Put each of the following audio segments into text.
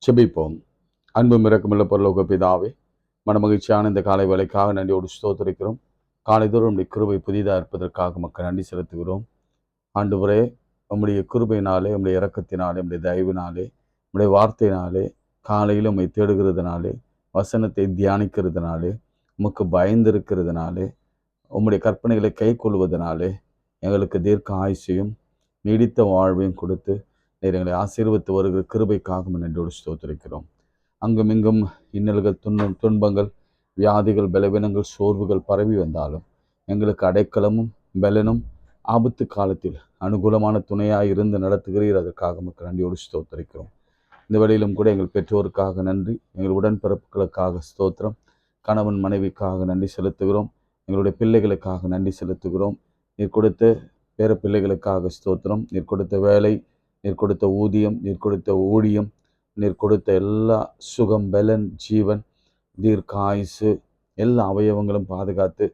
செபிப்போம். அன்பும் இரக்கமுள்ள பரலோக பிதாவே, மனமகிழ்ச்சியான இந்த காலை வேலைக்காக நன்றியோடு ஸ்தோத்திரிக்கிறோம். காலைதோறும் நம்முடைய கிருபை புதிதாக இருப்பதற்காக மக்கள் நன்றி செலுத்துகிறோம். ஆண்டவரே, உம்முடைய கிருபையினாலே, உம்முடைய இரக்கத்தினாலே, உம்முடைய தயவினாலே, உம்முடைய வார்த்தையினாலே, காலையில் உம்மை தேடுகிறதுனாலே, வசனத்தை தியானிக்கிறதுனாலே, உமக்கு பயந்திருக்கிறதுனாலே, உம்முடைய கற்பனைகளை கை கொள்வதனாலே எங்களுக்கு தீர்க்க ஆயுசையும் நீடித்த வாழ்வையும் கொடுத்து நீர் எங்களை ஆசீர்வதித்து வருகிற கிருபைக்காக நன்றியோடு ஸ்தோத்திரிக்கிறோம். அங்கும் இங்கும் இன்னல்கள், துன்பங்கள், வியாதிகள், பலவீனங்கள், சோர்வுகள் பரவி வந்தாலும் எங்களுக்கு அடைக்கலமும் பலனும் ஆபத்து காலத்தில் அனுகூலமான துணையாக இருந்து நடத்துகிறீர். அதற்காக மக்கள் நன்றியோடு ஸ்தோத்திரிக்கிறோம். இந்த வேளையிலும் கூட எங்கள் பெற்றோருக்காக நன்றி, எங்கள் உடன்பிறப்புகளுக்காக ஸ்தோத்திரம், கணவன் மனைவிக்காக நன்றி செலுத்துகிறோம், எங்களுடைய பிள்ளைகளுக்காக நன்றி செலுத்துகிறோம். நீர் கொடுத்த பேர பிள்ளைகளுக்காக ஸ்தோத்திரம். நீர் கொடுத்த வேலை, நீர் கொடுத்த ஊதியம், நீர் கொடுத்த ஊழியம், நீர் கொடுத்த எல்லா சுகம், பலன், ஜீவன், தீர்க்காயுசு, எல்லா அவயவங்களும் பாதுகாத்து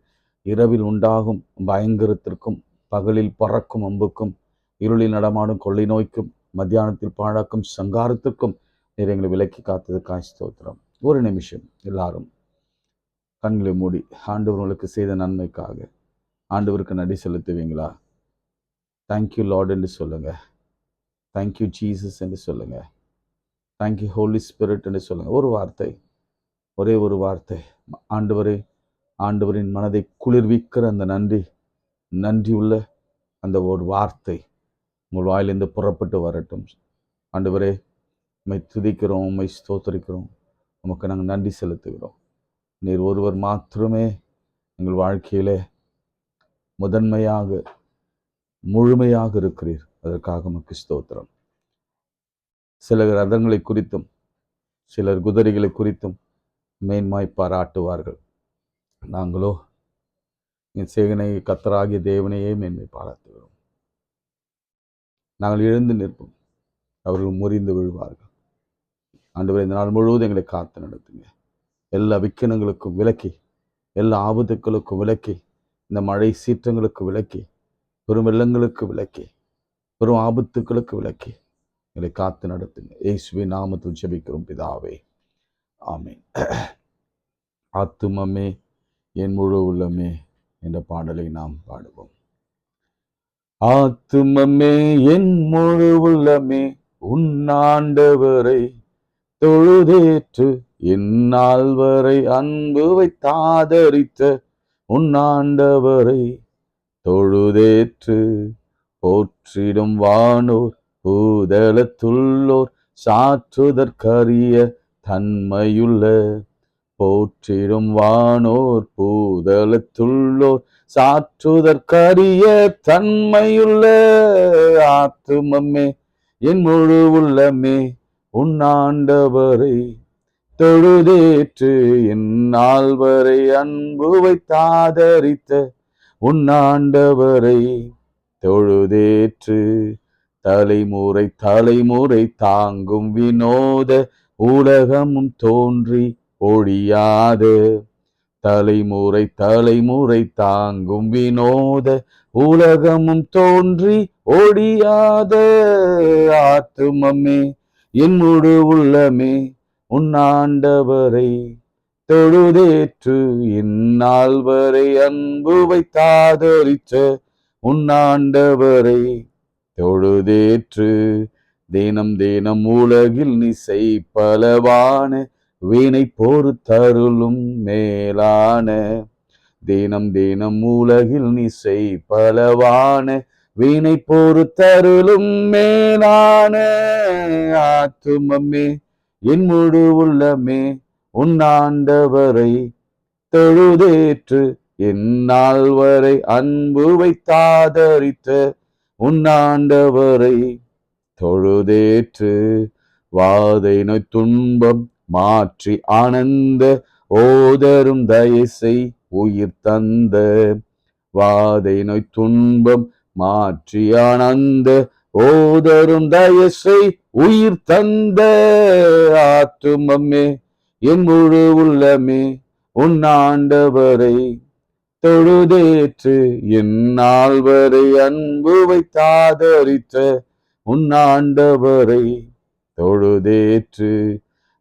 இரவில் உண்டாகும் பயங்கரத்திற்கும், பகலில் பறக்கும் அம்புக்கும், இருளில் நடமாடும் கொள்ளை நோய்க்கும், மத்தியானத்தில் பாழாக்கும் சங்காரத்திற்கும் நீர் எங்களை விலக்கி காத்ததுக்காக ஸ்தோத்திரம். ஒரு நிமிஷம் எல்லாரும் கண்களை மூடி ஆண்டவர்களுக்கு செய்த நன்மைக்காக ஆண்டவருக்கு நன்றி செலுத்துவீங்களா? தேங்க்யூ லார்ட் என்று சொல்லுங்க. தேங்க்யூ ஜீசஸ் என்று சொல்லுங்க. தேங்க்யூ ஹோலி ஸ்பிரிட் என்று சொல்லுங்க. ஒரு வார்த்தை, ஒரே ஒரு வார்த்தை. ஆண்டவரே, ஆண்டவரின் மனதை குளிர்விக்கிற அந்த நன்றி உள்ள அந்த ஒரு வார்த்தை உங்கள் வாயிலிருந்து புறப்பட்டு வரட்டும். ஆண்டவரே, உம்மை துதிக்கிறோம், உம்மை ஸ்தோத்திரிக்கிறோம், உமக்கு நாங்கள் நன்றி செலுத்துகிறோம். நீர் ஒருவர் மாத்திரமே எங்கள் வாழ்க்கையிலே முதன்மையாக முழுமையாக இருக்கிறீர். அதற்காக உமக்கு ஸ்தோத்திரம். சிலர் ரதங்களை குறித்தும் சிலர் குதிரைகளை குறித்தும் மேன்மாய் பாராட்டுவார்கள். நாங்களோ என் சேகனை கர்த்தராகிய தேவனையே மேன்மை பாராட்டுகிறோம். நாங்கள் எழுந்து நிற்போம், அவர்கள் முறிந்து விழுவார்கள். ஆண்டவரே, இந்த நாள் முழுவதும் எங்களை காத்து நடத்துங்க. எல்லா விக்கினங்களுக்கும் விலக்கி, எல்லா ஆபத்துக்களுக்கும் விலக்கி, இந்த மழை சீற்றங்களுக்கு விலக்கி, பெரும் வெள்ளங்களுக்கு விலக்கி, பெரும் ஆபத்துக்களுக்கு விலக்கி எங்களை காத்து நடத்துங்க. இயேசுவின் நாமத்தில் ஜெபிக்கிறோம் பிதாவே, ஆமென். ஆத்துமமே என் முழு உள்ளமே என்ற பாடலை நாம் பாடுவோம். ஆத்துமமே என் முழு உள்ளமே உன் ஆண்டவரை தொழுதேற்று, இந்நாள் வரை அன்பு வைத்தாதரித்த உன் ஆண்டவரை தொழுதேற்று, போற்றிடும் வானோர் பூதலத்துள்ளோர் சாற்றுதற்கரிய தன்மையுள்ள, போற்றிடும் வானோர் பூதலத்துள்ளோர் சாற்றுதற்கரிய தன்மையுள்ள, ஆத்துமமே என் முழு உள்ளமே உன் ஆண்டவரை தொழுதேற்று, இந்நாள் வரை அன்பு வைத்தாதரித்த உன் ஆண்டவரை தொழுதேற்று, தலைமுறை தலைமுறை தாங்கும் வினோத உலகமும் தோன்றி ஒழியாத, தலைமுறை தலைமுறை தாங்கும் வினோத உலகமும் தோன்றி ஒழியாத, ஆத்துமமே என் முழு உள்ளமே உன் ஆண்டவரை தொழுதேற்று, இந்நாள் வரை அன்பு வைத்தாதரித்த உன் ஆண்டவரை தொழுதேற்று, தினம் தினம் உலகில் நிசை பலவான வீணை பொறுத்தருளும் மேலான, தினம் தினம் உலகில் நிசை பலவான வீணை பொறுத்தருளும் மேலான, ஆத்துமமே என் முழு உள்ளமே உன் ஆண்டவரை தொழுதேற்று, இந்நாள் வரை அன்பு வைத்தாதரித்த உன் ஆண்டவரை தொழுதேற்று, வாதை நோய் துன்பம் மாற்றி ஆனந்த ஓதரும் தயசை உயிர் தந்த, வாதை நோய் துன்பம் மாற்றி ஆனந்த ஓதரும் தயசை உயிர் தந்த, ஆத்துமமே என் முழு உள்ளமே உன் ஆண்டவரை தொழுதேற்று, இந்நாள் வரை அன்பு வைத்தாதரித்த உன் ஆண்டவரை தொழுதேற்று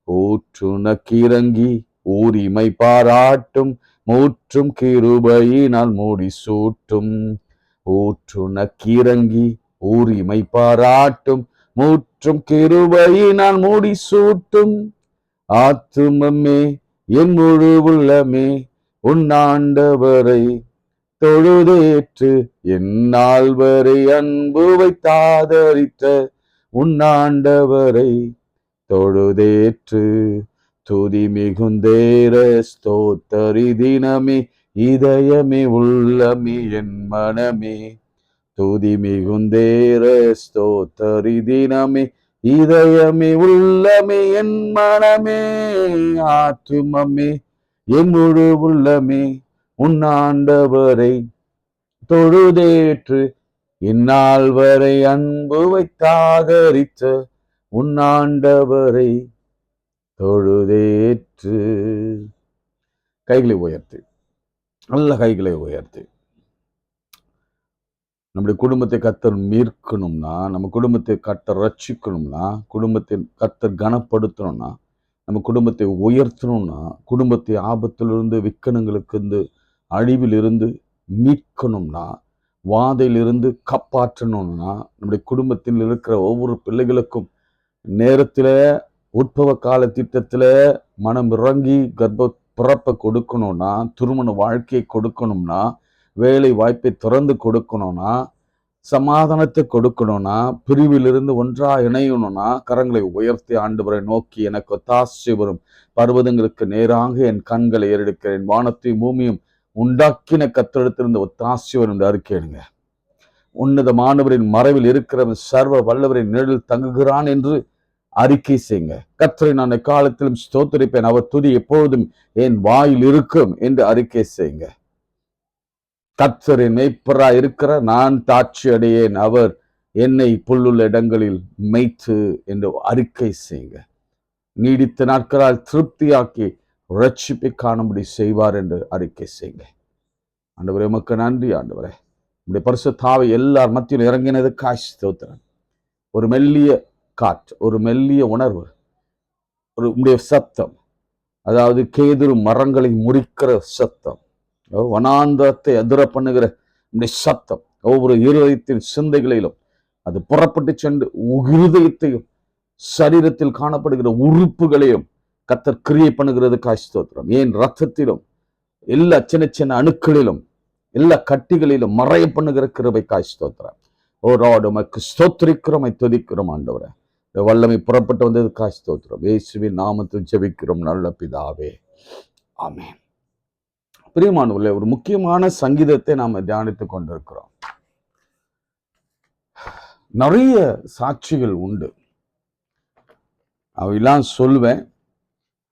ஊற்றுனக்கிறங்கி ஊரிமை பாராட்டும் மூற்றும் கிருபையினால் மூடி சூட்டும். ஊற்றுனக்கிறங்கி ஊரிமை பாராட்டும் மூற்றும் கிருபையினால் மூடி சூட்டும். ஆத்துமமே என் முழு உள்ளமே உன்னாண்டவரை தொழுதேற்று என்னால் வரை அன்பு வைத்தாதரித்த உன்னாண்டவரை தொழுதேற்று துதி மிகுந்தேர ஸ்தோத்தரி தினமே இதயமே உள்ளமே என் மனமே. துதி மிகுந்தேர ஸ்தோத்தரி தினமே இதயமே உள்ளமே என் மனமே. ஆத்துமமே என் முழு உள்ளமே உன்னாண்டவரை தொழுதேற்று இந்நாள் வரை அன்பு வைத்தாதரித்த உன்னாண்டவரை தொழுதேற்று. கைகளை உயர்த்து, நல்ல கைகளை உயர்த்து. நம்முடைய குடும்பத்தை கர்த்தர் மீட்கணும்னா, நம்ம குடும்பத்தை கர்த்தர் ரட்சிக்கணும்னா, குடும்பத்தை கர்த்தர் கனப்படுத்தணும்னா, நம்ம குடும்பத்தை உயர்த்தணும்னா, குடும்பத்தை ஆபத்திலிருந்து விக்கனங்களுக்கு இருந்து அழிவிலிருந்து மீட்கணும்னா, வாதையிலிருந்து காப்பாற்றணும்னா, நம்முடைய குடும்பத்தில் இருக்கிற ஒவ்வொரு பிள்ளைகளுக்கும் நேரத்தில் உட்பவ கால திட்டத்தில் மனம் இறங்கி கர்ப்ப பிறப்பை கொடுக்கணும்னா, திருமண வாழ்க்கையை கொடுக்கணும்னா, வேலை வாய்ப்பை திறந்து கொடுக்கணும்னா, சமாதானத்தை கொடுக்கணும்னா, பிரிவிலிருந்து ஒன்றா இணையணும்னா, கரங்களை உயர்த்தி ஆண்டவரை நோக்கி எனக்கு ஒத்தாசை வரும் பர்வதங்களுக்கு நேராக என் கண்களை ஏறெடுக்கிறேன், வானத்தையும் பூமியும் உண்டாக்கின கர்த்தரிடத்திலிருந்து ஒத்தாசை வரும் என்று அறிக்கையிடுங்க. உன்னதமானவரின் மறைவில் இருக்கிறவன் சர்வ வல்லவரின் நிழலில் தங்குகிறான் என்று அறிக்கை செய்யுங்க. கர்த்தரை நான் எக்காலத்திலும் ஸ்தோத்திரிப்பேன், அவர் துதி எப்பொழுதும் என் வாயில் இருக்கும் என்று அறிக்கை செய்யுங்க. கர்த்தரின் மேய்ப்பரா இருக்கிற நான் தாட்சி அடையேன், அவர் என்னை புல்லுள்ள இடங்களில் மேய்த்து என்று அறிக்கை செய்யுங்க. நீடித்த நாட்களால் திருப்தியாக்கி ரட்சிப்பை காணும்படி செய்வார் என்று அறிக்கை செய்யுங்க. ஆண்டவரே உமக்கு நன்றி. ஆண்டவரே உடைய பரிசுத்தாவை எல்லார் மத்தியில் இறங்கினதுக்காய் ஸ்தோத்திரம். ஒரு மெல்லிய காற்று, ஒரு மெல்லிய உணர்வு, ஒரு உடைய சத்தம், அதாவது கேதுரு மரங்களை முறிக்கிற சத்தம், வனாந்தரத்தை அதிர பண்ணுகிற உடைய சத்தம் ஒவ்வொரு இருதயத்தின் சிந்தைகளிலும் அது புறப்பட்டு சென்று இருதயத்தையும் சரீரத்தில் காணப்படுகிற உறுப்புகளையும் கர்த்தர் கிரியை பண்ணுகிறதுக்காய் ஸ்தோத்திரம். ஏன் ரத்தத்திலும் எல்லா சின்ன சின்ன அணுக்களிலும் எல்லா கட்டிகளிலும் மறைய பண்ணுகிற கிருபைக்காய் ஸ்தோத்திரம். ஓராடு உமக்கு ஸ்தோத்திரிக்கிறோம், துதிக்கிறோம். ஆண்டவரே வல்லமை புறப்பட்டு வந்ததுக்காய் ஸ்தோத்திரம். இயேசுவின் நாமத்தில் ஜெபிக்கிறோம் நல்ல பிதாவே, ஆமென். பிரியமானவர்களே, ஒரு முக்கியமான சங்கீதத்தை நாம் தியானித்துக் கொண்டிருக்கிறோம். நிறைய சாட்சிகள் உண்டு, அவையெல்லாம் சொல்வேன்.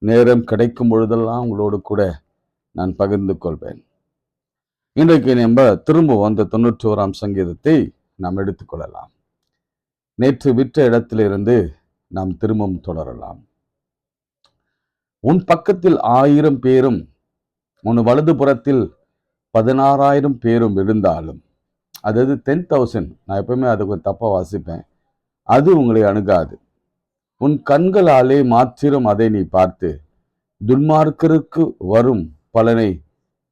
நேரம் கிடைக்கும் பொழுதெல்லாம் உங்களோடு கூட நான் பகிர்ந்து கொள்வேன். இன்றைக்கு நம்ம திரும்ப அந்த 91ஆம் சங்கீதத்தை நாம் எடுத்துக்கொள்ளலாம். நேற்று விட்ட இடத்திலிருந்து நாம் திரும்பவும் தொடரலாம். உன் பக்கத்தில் 1000 பேரும் உன் வலது புறத்தில் 16,000 பேரும் இருந்தாலும், அதாவது 10,000, நான் எப்பவுமே அதை கொஞ்சம் தப்பா வாசிப்பேன், அது உங்களை அணுகாது. உன் கண்களாலே மாத்திரம் அதை நீ பார்த்து துன்மார்க்கருக்கு வரும் பலனை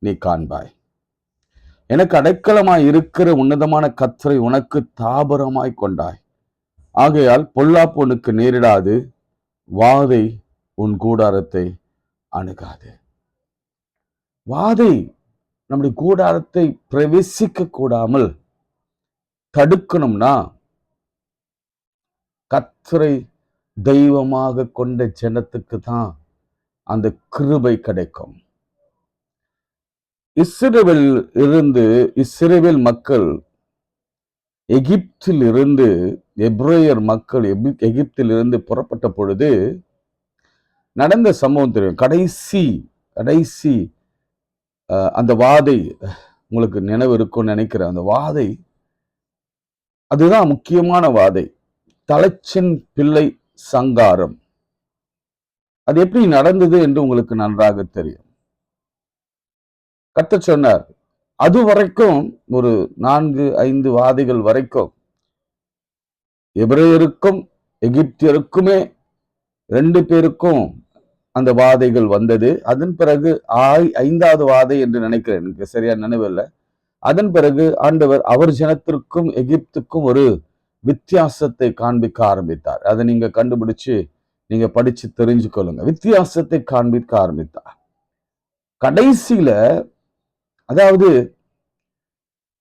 நீ காண்பாய். எனக்கு அடைக்கலமாய் இருக்கிற உன்னதமான கர்த்தரை உனக்கு தாபரமாய் கொண்டாய். ஆகையால் பொல்லாப்பு உனக்கு நேரிடாது, வாதை உன் கூடாரத்தை அணுகாது. வாதை நம்முடைய கூடாரத்தை பிரவேசிக்க கூடாமல் தடுக்கணும்னா கர்த்தரை தெய்வமாக கொண்ட ஜனத்துக்கு தான் அந்த கிருபை கிடைக்கும். இஸ்ரவேல் மக்கள் எகிப்தில் இருந்து, எபிரேயர் மக்கள் எகிப்தில் இருந்து புறப்பட்ட பொழுது நடந்த சம்பவம் தெரியும். கடைசி அந்த வாதை உங்களுக்கு நினைவு இருக்கும்னு நினைக்கிறேன். அந்த வாதை அதுதான் முக்கியமான வாதை, தலைச்சன் பிள்ளை சங்காரம். அது எப்படி நடந்தது என்று உங்களுக்கு நன்றாக தெரியும். கர்த்தர் சொன்னார், அது வரைக்கும் ஒரு 4-5 வாதைகள் வரைக்கும் எபிரேயருக்கும் எகிப்தியருக்குமே 2 பேருக்கும் அந்த வாதைகள் வந்தது. அதன் பிறகு 5வது வாதை என்று நினைக்கிறேன், எனக்கு சரியா நினைவில்லை. அதன் பிறகு ஆண்டவர் அவர் ஜனத்திற்கும் எகிப்துக்கும் ஒரு வித்தியாசத்தை காண்பிக்க ஆரம்பித்தார். அதை நீங்க கண்டுபிடிச்சு நீங்க படிச்சு தெரிஞ்சுக்கொள்ளுங்க. வித்தியாசத்தை காண்பிக்க ஆரம்பித்தார். கடைசியில அதாவது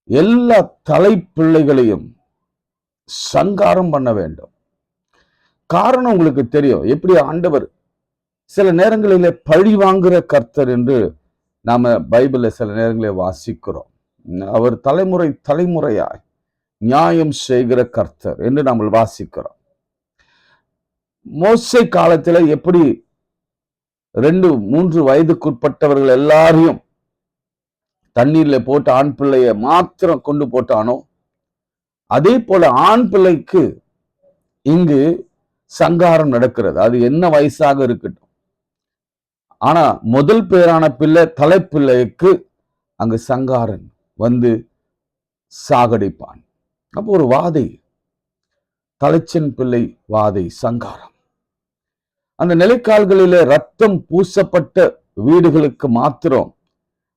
எல்லா தலைப்பிள்ளைகளையும் சங்காரம் பண்ண வேண்டும். காரணம் உங்களுக்கு தெரியும், எப்படி ஆண்டவர் சில நேரங்களிலே பழி வாங்குற கர்த்தர் என்று நாம பைபிள்ல சில நேரங்களில் வாசிக்கிறோம். அவர் தலைமுறையாய் நியாயம் செய்கிற கர்த்தர் என்று நாம் வாசிக்கிறோம். மோசே காலத்துல எப்படி 2-3 வயதுக்குட்பட்டவர்கள் எல்லாரையும் தண்ணீர்ல போட்டு ஆண் பிள்ளைய மாத்திரம் கொண்டு போட்டானோ, அதே போல ஆண் பிள்ளைக்கு இங்கு சங்காரம் நடக்கிறது. அது என்ன வயசாக இருக்கட்டும். ஆனா முதல் பேரான பிள்ளை தலைப்பிள்ளைக்கு அங்கு சங்காரன் வந்து சாகடிப்பான். அப்போ ஒரு வாதை, தலைச்சன் பிள்ளை வாதை, சங்காரம். அந்த நிலைக்கால்களில ரத்தம் பூசப்பட்ட வீடுகளுக்கு மாத்திரம்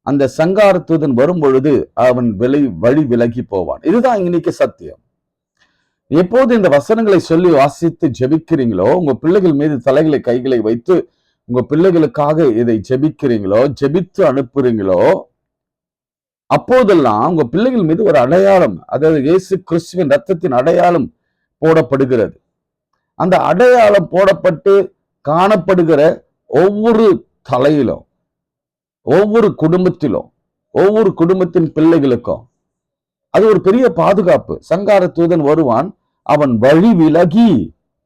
அந்த சங்காரத்துடன் வரும் பொழுது அவன் வழி விலகி போவான். இதுதான் இன்னைக்கு சத்தியம். எப்போது இந்த வசனங்களை சொல்லி வாசித்து ஜெபிக்கிறீங்களோ, உங்க பிள்ளைகள் மீது தலைகளை கைகளை வைத்து உங்க பிள்ளைகளுக்காக இதை ஜெபிக்கிறீங்களோ, ஜெபித்து அனுப்புறீங்களோ, அப்போதெல்லாம் உங்க பிள்ளைகள் மீது ஒரு அடையாளம், அதாவது இயேசு கிறிஸ்துவின் ரத்தத்தின் அடையாளம் போடப்படுகிறது. அந்த அடையாளம் போடப்பட்டு காணப்படுகிற ஒவ்வொரு தலையிலும், ஒவ்வொரு குடும்பத்திலும், ஒவ்வொரு குடும்பத்தின் பிள்ளைகளுக்கும் அது ஒரு பெரிய பாதுகாப்பு. சங்கார தூதன் வருவான், அவன் வழி விலகி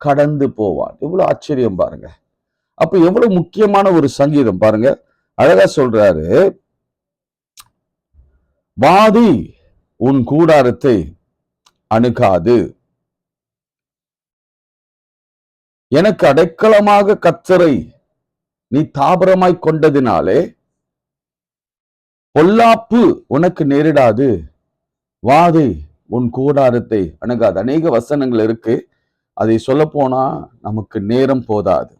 கடந்து போவான். எவ்வளவு ஆச்சரியம் பாருங்க. அப்ப எவ்வளவு முக்கியமான ஒரு சங்கீதம் பாருங்க. அழகா சொல்றாரு, வாதி உன் கூடாரத்தை அணுகாது, எனக்கு அடைக்கலமாக கர்த்தரை நீ தாபரமாய் கொண்டதினாலே பொல்லாப்பு உனக்கு நேரிடாது, வாதை உன் கூடாரத்தை அணுகாது. அநேக வசனங்கள் இருக்கு, அதை சொல்ல போனா நமக்கு நேரம் போதாது.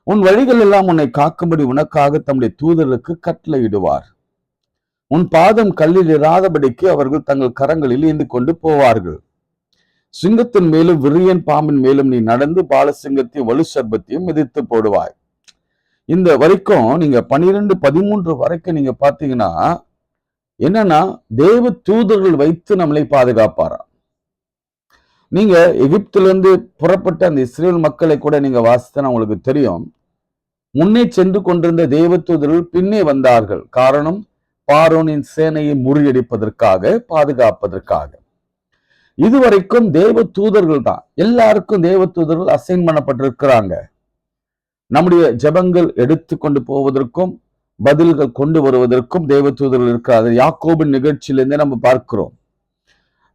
உன் வழிகள் எல்லாம் உன்னை காக்கும்படி உனக்காக தம்முடைய தூதர்களுக்கு கட்டளையிடுவார். உன் பாதம் கல்லில் இராதபடிக்கு அவர்கள் தங்கள் கரங்களில் ஏந்தி கொண்டு போவார்கள். சிங்கத்தின் மேலும் விரியன் பாம்பின் மேலும் நீ நடந்து பாலசிங்கத்தையும் வலு சர்ப்பத்தையும் மிதித்து போடுவாய். இந்த வரைக்கும் நீங்க 12-13 வரைக்கும் நீங்க பாத்தீங்கன்னா என்னன்னா, தேவ தூதர்கள் வைத்து நம்மளை பாதுகாப்பாரா. நீங்க எகிப்திலிருந்து புறப்பட்ட அந்த இஸ்ரேல் மக்களை கூட நீங்க வாசித்தா உங்களுக்கு தெரியும், முன்னே சென்று கொண்டிருந்த தேவ தூதர்கள் பின்னே வந்தார்கள். காரணம், பார்வோனின் சேனையை முறியடிப்பதற்காக, பாதுகாப்பதற்காக. இதுவரைக்கும் தேவ தூதர்கள் தான், எல்லாருக்கும் தேவ தூதர்கள் அசைன் பண்ணப்பட்டிருக்கிறாங்க. நம்முடைய ஜெபங்கள் எடுத்து கொண்டு போவதற்கும் பதில்கள் கொண்டு வருவதற்கும் தேவ தூதர்கள் இருக்கிறார். யாக்கோபின் நிகழ்ச்சியிலிருந்தே நம்ம பார்க்கிறோம்.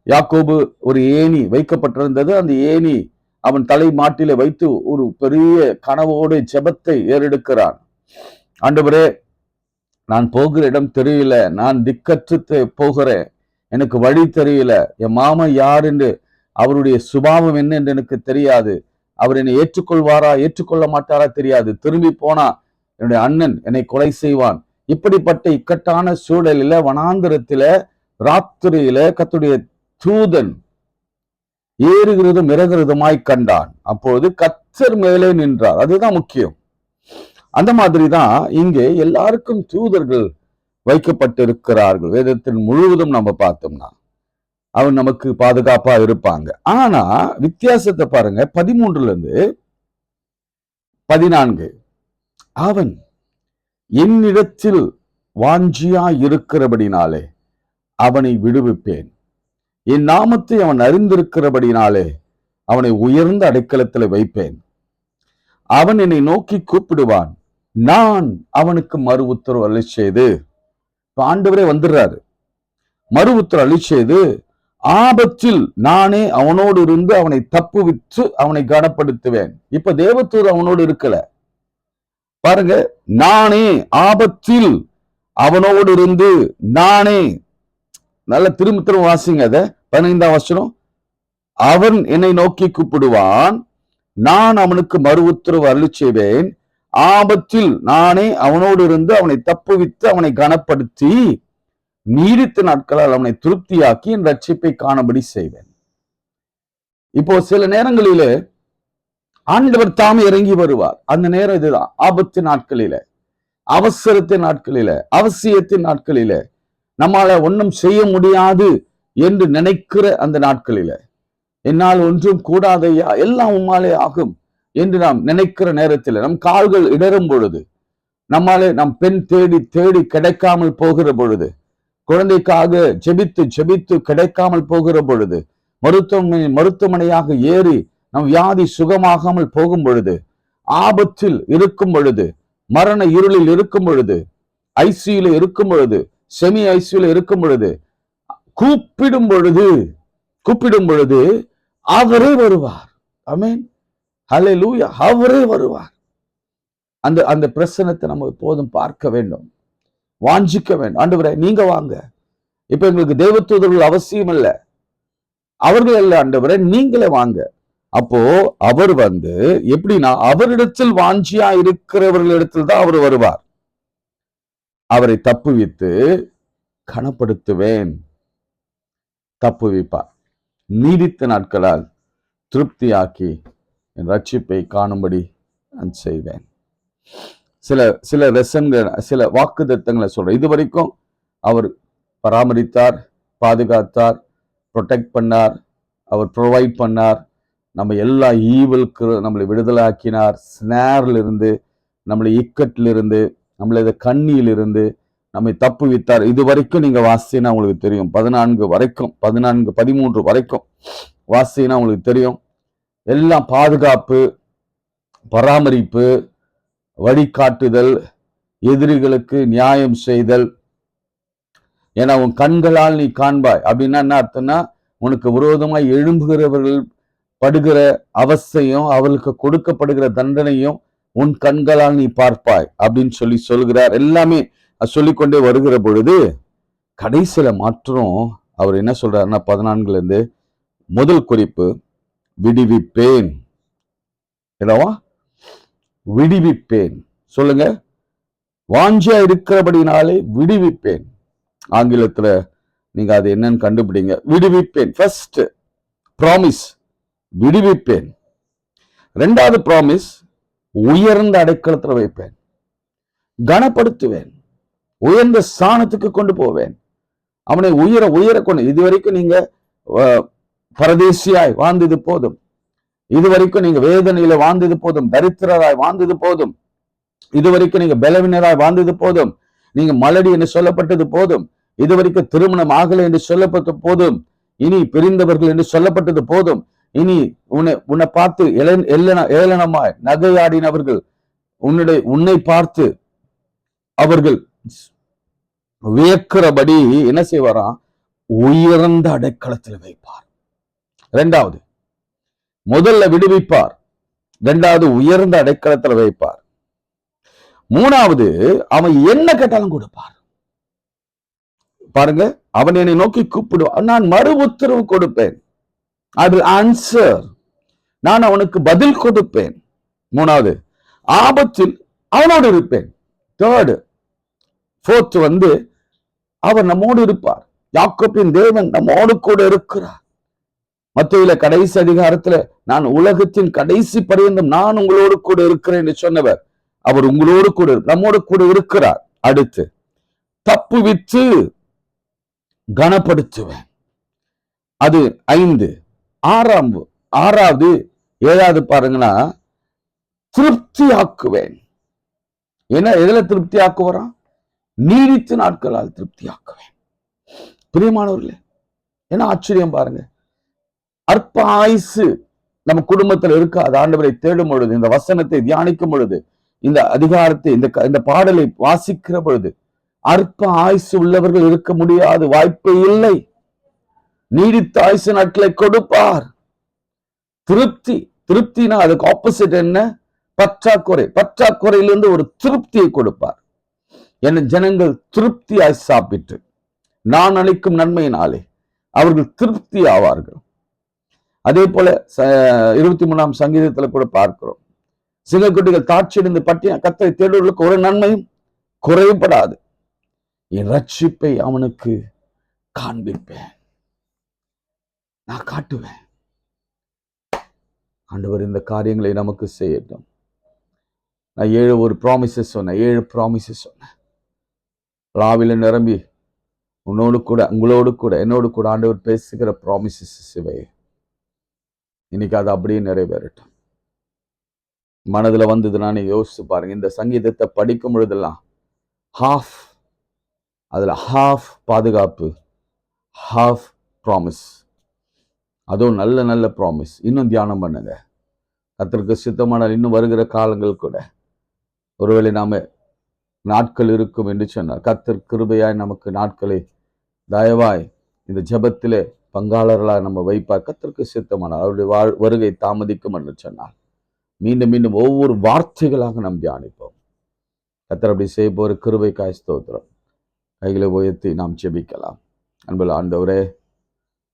யாக்கோபு ஒரு ஏணி வைக்கப்பட்டிருந்தது. அந்த ஏணி அவன் தலை மாட்டில வைத்து ஒரு பெரிய கனவோடு ஜெபத்தை ஏறெடுக்கிறான். ஆண்டவரே, நான் போகிற இடம் தெரியல, நான் திக்கற்று போகிறேன், எனக்கு வழி தெரியல, என் மாமா யார் என்று, அவருடைய சுபாவம் என்ன என்று எனக்கு தெரியாது, அவர் என்னை ஏற்றுக்கொள்வாரா ஏற்றுக்கொள்ள மாட்டாரா தெரியாது, திரும்பி போனா என்னுடைய அண்ணன் என்னை கொலை செய்வான். இப்படிப்பட்ட இக்கட்டான சூழலில வனாந்திரத்தில ராத்திரியில கர்த்தருடைய தூதன் ஏறுகிறதும் இறங்குறதுமாய் கண்டான். அப்பொழுது கர்த்தர் மேலே நின்றார். அதுதான் முக்கியம். அந்த மாதிரிதான் இங்கே எல்லாருக்கும் தூதர்கள் வைக்கப்பட்டிருக்கிறார்கள். வேதத்தின் முழுவதும் நம்ம பார்த்தோம்னா அவன் நமக்கு பாதுகாப்பா இருப்பாங்க. ஆனா வித்தியாசத்தை பாருங்க, 13-14. அவன் என்னிடத்தில் வாஞ்சியா இருக்கிறபடினாலே அவனை விடுவிப்பேன், என் நாமத்தை அவன் அறிந்திருக்கிறபடினாலே அவனை உயர்ந்த அடைக்கலத்தில் வைப்பேன். அவன் என்னை நோக்கி கூப்பிடுவான், நான் அவனுக்கு மறு உத்தரவு அருளி செய்து. ஆண்டவரே வந்துடுறாரு. மறு உத்தரவு அருளி செய்து, ஆபத்தில் நானே அவனோடு இருந்து அவனை தப்புவித்து அவனை கனப்படுத்துவேன். இப்ப தேவதூதர் அவனோடு இருக்கல பாருங்க, நானே ஆபத்தில் அவனோடு இருந்து நானே. நல்ல திரும்ப வாசிங்க அத 15ஆம் வசனம். அவன் என்னை நோக்கி கூப்பிடுவான், நான் அவனுக்கு மறு உத்தரவு அருளிச் செய்வேன். ஆபத்தில் நானே அவனோடு இருந்து அவனை தப்புவித்து அவனை கனப்படுத்தி நீடித்த நாட்களால் அவனை திருப்தியாக்கி என் ரட்சிப்பை காணபடி செய்வேன். இப்போ சில நேரங்களிலே ஆண்டவர் தாமே இறங்கி வருவார். அந்த நேரம் இதுதான், ஆபத்து நாட்களில, அவசரத்தின் நாட்களில, அவசியத்தின் நாட்களில, நம்மால ஒன்றும் செய்ய முடியாது என்று நினைக்கிற அந்த நாட்களில, என்னால் ஒன்றும் கூடாதையா, எல்லாம் உம்மாலே ஆகும் என்று நாம் நினைக்கிற நேரத்தில், நம் கால்கள் இடரும் பொழுது, நம்மாலே நம் பெண் தேடி தேடி கிடைக்காமல் போகிற பொழுது, குழந்தைக்காக ஜெபித்து ஜெபித்து கிடைக்காமல் போகிற பொழுது, மருத்துவமனையாக ஏறி நம் வியாதி சுகமாகாமல் போகும் பொழுது, ஆபத்தில் இருக்கும் பொழுது, மரண இருளில் இருக்கும் பொழுது, ஐசியூல இருக்கும் பொழுது, செமி ஐசியூல இருக்கும் பொழுது, கூப்பிடும் பொழுது அவரே வருவார். ஆமென், ஹல்லேலூயா. அவரே வருவார். அந்த பிரசன்னத்தை நம்ம எப்போதும் பார்க்க வேண்டும், வாஞ்சிக்க வேண்டும். ஆண்டவரே நீங்க வாங்க, இப்ப எங்களுக்கு தேவதூதர்கள் அவசியம் இல்லை, அவர்கள் அல்ல ஆண்டவரே, நீங்களே வாங்க. அப்போ அவர் வந்து எப்படின்னா, அவரிடத்தில் வாஞ்சியா இருக்கிறவர்களிடத்தில் தான் அவர் வருவார். அவரை தப்புவித்து கனப்படுத்துவேன், தப்புவிப்பார். நீடித்த நாட்களால் திருப்தியாக்கி என் ரட்சிப்பை காணும்படி நான் செய்வேன். சில லெசன்கள், சில வாக்கு தத்தங்களை சொல்றேன். இதுவரைக்கும் அவர் பராமரித்தார், பாதுகாத்தார், ப்ரொடெக்ட் பண்ணார், அவர் ப்ரொவைட் பண்ணார், நம்ம எல்லா ஈவலுக்கு நம்மளை விடுதலாக்கினார், ஸ்னேர்ல இருந்து, நம்மளை இக்கட்டில் இருந்து, நம்மளை கண்ணியிலிருந்து நம்மை தப்பு வித்தார். இது வரைக்கும் நீங்க வாசினா உங்களுக்கு தெரியும், 14 வரைக்கும், 13 வரைக்கும் வாசினா உங்களுக்கு தெரியும். எல்லாம் பாதுகாப்பு, பராமரிப்பு, வழிகாட்டுதல், எதிரிகளுக்கு நியாயம் செய்தல். ஏன்னா உன் கண்களால் நீ காண்பாய் அப்படின்னா என்ன அர்த்தம்னா, உனக்கு விரோதமாய் எழும்புகிறவர்கள் படுகிற அவஸ்தையும் அவர்களுக்கு கொடுக்கப்படுகிற தண்டனையும் உன் கண்களால் நீ பார்ப்பாய் அப்படின்னு சொல்லுகிறார். எல்லாமே சொல்லிக்கொண்டே வருகிற பொழுது கடைசியில மாற்றம் அவர் என்ன சொல்றாருன்னா, 14 இருந்து முதல் குறிப்பு, விடுவிப்பேன். என்னவா? விடுவிப்பேன். சொல்லுங்க, வாஞ்சியா இருக்கிறபடினாலே விடுவிப்பேன். ஆங்கிலத்துல நீங்க அது என்னன்னு கண்டுபிடிங்க. விடுவிப்பேன், ஃபர்ஸ்ட் ப்ராமிஸ், விடுவிப்பேன். ரெண்டாவது ப்ராமிஸ், உயர்ந்த அடைக்கலத்துல வைப்பேன், கனப்படுத்துவேன், உயர்ந்த ஸ்தானத்துக்கு கொண்டு போவேன், அவனை உயர உயர கொண்டு. இதுவரைக்கும் நீங்க பரதேசியாய் வாழ்ந்தது போதும், இதுவரைக்கும் நீங்க வேதனையில வாழ்ந்தது போதும், தரித்திரராய் வாழ்ந்தது போதும், இதுவரைக்கும் நீங்க பலவினராய் வாழ்ந்தது போதும், நீங்க மலடி என்று சொல்லப்பட்டது போதும், இதுவரைக்கும் திருமணம் ஆகலை என்று சொல்லப்பட்ட போதும், இனி பிரிந்தவர்கள் என்று சொல்லப்பட்டது போதும், இனி உன்னை பார்த்து ஏளனமாய் நகையாடினவர்கள் உன்னை பார்த்து அவர்கள் வியக்கிறபடி என்ன செய்வாராம்? உயர்ந்த அடைக்கலத்தில் வைப்பார். ரெண்டாவது, முதல்ல விடுவிப்பார், ரெண்டாவது உயர்ந்த அடைக்கலத்தில் வைப்பார், மூணாவது அவன் என்ன கேட்டாலும் கொடுப்பார். பாருங்க, அவன் என்னை நோக்கி கூப்பிடுவான், நான் மறு உத்தரவு கொடுப்பேன், I will answer, நான் அவனுக்கு பதில் கொடுப்பேன். மூணாவது, ஆபத்தில் அவனோடு இருப்பேன். தேர்டு, ஃபோர்த் வந்து அவர் நம்மோடு இருப்பார். யாக்கோபின் தேவன் நம்மோடு கூட இருக்கிறார். மத்தேயுல கடைசி அதிகாரத்துல, நான் உலகத்தின் கடைசி பரியந்தம் நான் உங்களோடு கூட இருக்கிறேன் என்று சொன்னவர், அவர் உங்களோடு கூட நம்மோடு கூட இருக்கிறார். அடுத்து, தப்புவித்து கனப்படுத்துவேன். அது 5. ஆறாவது 7வது பாருங்கன்னா, திருப்தி ஆக்குவேன். ஏன்னா எதுல திருப்தி ஆக்குவாராம்? நீடித்த நாட்களால் திருப்தி ஆக்குவேன். பிரியமானவர்களே, ஏன்னா ஆச்சரியம் பாருங்க, அற்ப ஆயுசு நம்ம குடும்பத்தில் இருக்காது. ஆண்டவரை தேடும் பொழுது, இந்த வசனத்தை தியானிக்கும் பொழுது, இந்த அதிகாரத்தை, இந்த பாடலை வாசிக்கிற பொழுது, அற்ப ஆயுசு உள்ளவர்கள் இருக்க முடியாது, வாய்ப்பே இல்லை. நீடித்த ஆயுசு நாட்களை கொடுப்பார். திருப்தினா அதுக்கு ஆப்போசிட் என்ன? பற்றாக்குறை. பற்றாக்குறையிலிருந்து ஒரு திருப்தியை கொடுப்பார். என் ஜனங்கள் திருப்தியாய் சாப்பிட்டு நான் அளிக்கும் நன்மையினாலே அவர்கள் திருப்தி ஆவார்கள். அதே போல 23ஆம் சங்கீதத்துல கூட பார்க்கிறோம், சிங்கக்குட்டிகள் தாட்சியடைந்து பட்டிய கர்த்தரை தேடுவதற்கு ஒரு நன்மையும் குறைபடாது, என் ரட்சிப்பை அவனுக்கு காண்பிப்பேன், நான் காட்டுவேன். ஆண்டவர் இந்த காரியங்களை நமக்கு செய்யட்டும். நான் 7 ப்ராமிசஸ் சொன்னேன், 7 ப்ராமிசஸ் சொன்னேன். லாவில நிரம்பி உங்களோடு கூட என்னோடு கூட ஆண்டவர் பேசுகிற ப்ராமிசஸ் இவை. இன்னைக்கு அது அப்படியே நிறைவேறட்டும். மனதுல வந்ததுன்னா நீங்க யோசிச்சு பாருங்க, இந்த சங்கீதத்தை படிக்கும் பொழுதெல்லாம் ஹாஃப் பாதுகாப்பு, ஹாஃப் ப்ராமிஸ். அதுவும் நல்ல நல்ல ப்ராமிஸ். இன்னும் தியானம் பண்ணுங்க. கர்த்தருக்கு சித்தமானால் இன்னும் வருகிற காலங்கள் கூட ஒருவேளை நாம நாட்கள் இருக்கும் என்று சொன்னார், கர்த்தர் கிருபையாய் நமக்கு நாட்களை தயவாய் இந்த ஜெபத்திலே பங்காளர்களாக நம்ம வைப்பார். கர்த்தருக்கு சித்தமானால் அவருடைய வருகை தாமதிக்கும் என்று சொன்னார். மீண்டும் மீண்டும் ஒவ்வொரு வார்த்தைகளாக நாம் தியானிப்போம். கர்த்தர் அப்படி செய்ய போற கிருபைக்காய் ஸ்தோத்திரம். கைகளை உயர்த்தி நாம் ஜெபிக்கலாம். அன்புள்ள ஆண்டவரே,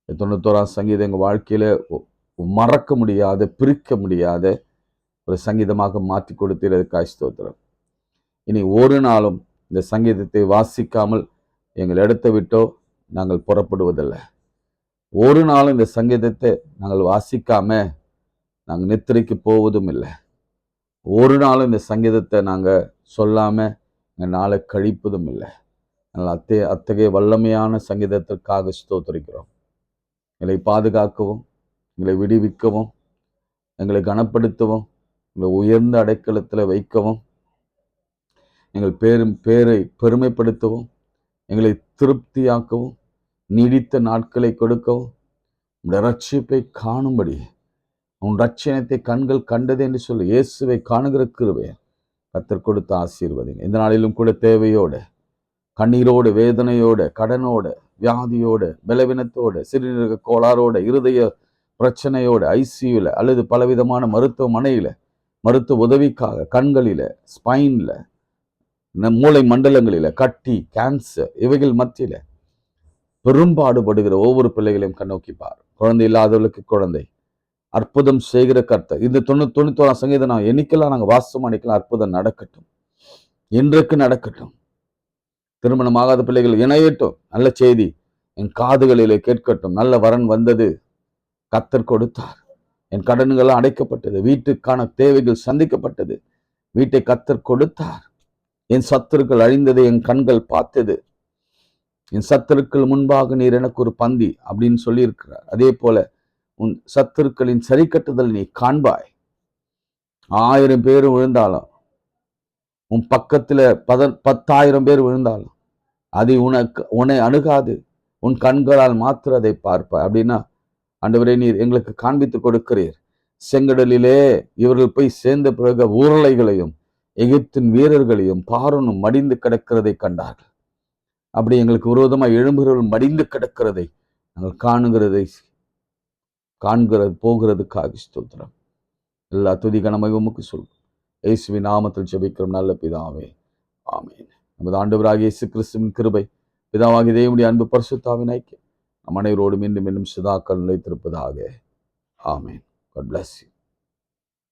91ஆம் சங்கீதம் எங்கள் வாழ்க்கையில மறக்க முடியாத, பிரிக்க முடியாத ஒரு சங்கீதமாக மாற்றி கொடுத்ததற்காய் ஸ்தோத்திரம். இனி ஒரு நாளும் இந்த சங்கீதத்தை வாசிக்காமல் எங்கள் இடத்தை விட்டோ நாங்கள் புறப்படுவதில்லை. ஒரு நாளும் இந்த சங்கீதத்தை நாங்கள் வாசிக்காம நாங்கள் நித்திரைக்கு போவதும் இல்லை. ஒரு நாளும் இந்த சங்கீதத்தை நாங்கள் சொல்லாம எங்கள் நாளை கழிப்பதும் இல்லை. அத்தகைய வல்லமையான சங்கீதத்திற்காக ஸ்தோத்திரிக்கிறோம். எங்களை பாதுகாக்கவும், எங்களை விடுவிக்கவும், எங்களை கனப்படுத்தவும், எங்களை உயர்ந்த அடைக்கலத்தில் வைக்கவும், எங்கள் பேரை பெருமைப்படுத்தவும், எங்களை திருப்தியாக்கவும், நீடித்த நாட்களை கொடுக்கவும், உடைய ரட்சிப்பை காணும்படி, உன் ரட்சணத்தை கண்கள் கண்டது என்று சொல்லி இயேசுவை காணுகிற கிருபையை கர்த்தர் கொடுத்து ஆசீர்வதிங்க. இந்த நாளிலும் கூட தேவையோடு, கண்ணீரோடு, வேதனையோடு, கடனோடு, வியாதியோடு, பலவீனத்தோடு, சிறுநீரக கோளாறோடு, இருதய பிரச்சனையோடு, ஐசியூல அல்லது பலவிதமான மருத்துவமனையில மருத்துவ உதவிக்காக, கண்களில, ஸ்பைன்ல, மூளை மண்டலங்களில கட்டி, கேன்சர் இவைகள் மத்தியில பெரும்பாடுபடுகிற ஒவ்வொரு பிள்ளைகளையும் கண்ணோக்கி பார். குழந்தை இல்லாதவர்களுக்கு குழந்தை, அற்புதம் செய்கிற கர்த்தர். இந்த 91ஆம் சங்கீதம் நான் என்னைக்கெல்லாம் நாங்கள் வாசம் அன்னைக்கெல்லாம் அற்புதம் நடக்கட்டும், இன்றைக்கு நடக்கட்டும். திருமணமாகாத பிள்ளைகள் இணையட்டும், நல்ல செய்தி என் காதுகளிலே கேட்கட்டும். நல்ல வரன் வந்தது, கர்த்தர் கொடுத்தார், என் கடன்கள் அடைக்கப்பட்டது, வீட்டுக்கான தேவைகள் சந்திக்கப்பட்டது, வீட்டை கர்த்தர் கொடுத்தார், என் சத்துருக்கள் அழிந்ததை என் கண்கள் பார்த்தது, என் சத்துருக்கள் முன்பாக நீர் எனக்கு ஒரு பந்தி அப்படின்னு சொல்லி இருக்கிறார். அதே போல உன் சத்துருக்களின் சரி கட்டுதல் நீ காண்பாய். 1000 பேர் விழுந்தாலும், உன் பக்கத்துல 10,000 பேர் விழுந்தாலும் அது உன்னை அணுகாது, உன் கண்களால் மாத்திர அதை பார்ப்பாய். அப்படின்னா ஆண்டவரே, நீர் எங்களுக்கு காண்பித்து கொடுக்கிறீர். செங்கடலிலே இவர்கள் போய் சேர்ந்த பிறகு ஊரலைகளையும் எகிப்தின் வீரர்களையும் பார்வோனும் மடிந்து கிடக்கிறதை கண்டார்கள். அப்படி எங்களுக்கு விரோதமாக எழும்புகிறவர்கள் மடிந்து கிடக்கிறதை நாங்கள் போகிறதுக்காக ஸ்தோத்திரம். எல்லா துதி கனமையும் உமக்கு சொல்வோம். இயேசுவின் நாமத்தில் ஜெபிக்கிறோம் நல்ல பிதாவே, ஆமென். நமது ஆண்டவராகிய இயேசு கிறிஸ்துவின் கிருபை, பிதாவாகிய தேவனுடைய அன்பு, பரிசுத்தாவின் ஐக்கியம் நம் அனைவரோடு மீண்டும் மீண்டும் சதாக்கள் நிலைத்திருப்பதாக. ஆமென். God bless you.